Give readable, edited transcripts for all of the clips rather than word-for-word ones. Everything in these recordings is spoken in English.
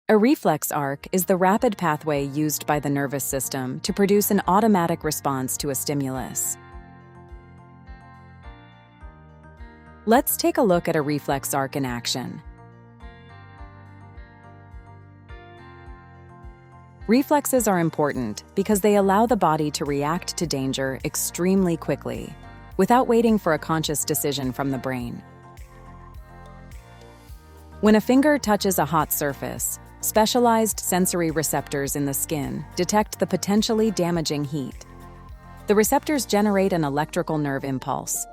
A reflex arc is the rapid pathway used by the nervous system to produce an automatic response to a stimulus. Let's take a look at a reflex arc in action. Reflexes are important because they allow the body to react to danger extremely quickly, without waiting for a conscious decision from the brain. When a finger touches a hot surface, specialized sensory receptors in the skin detect the potentially damaging heat. The receptors generate an electrical nerve impulse.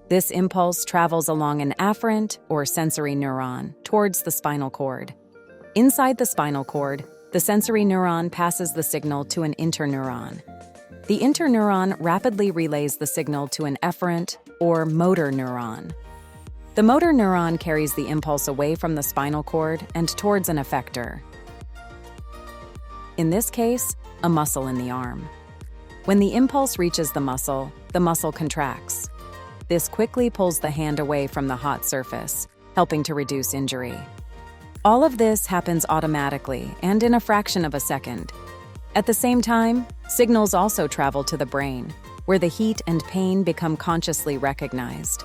This impulse travels along an afferent, or sensory neuron, towards the spinal cord. Inside the spinal cord, the sensory neuron passes the signal to an interneuron. The interneuron rapidly relays the signal to an efferent, or motor neuron. The motor neuron carries the impulse away from the spinal cord and towards an effector. In this case, a muscle in the arm. When the impulse reaches the muscle contracts. This quickly pulls the hand away from the hot surface, helping to reduce injury. All of this happens automatically and in a fraction of a second. At the same time, signals also travel to the brain, where the heat and pain become consciously recognized.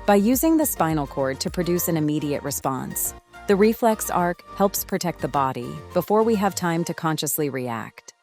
By using the spinal cord to produce an immediate response, the reflex arc helps protect the body before we have time to consciously react.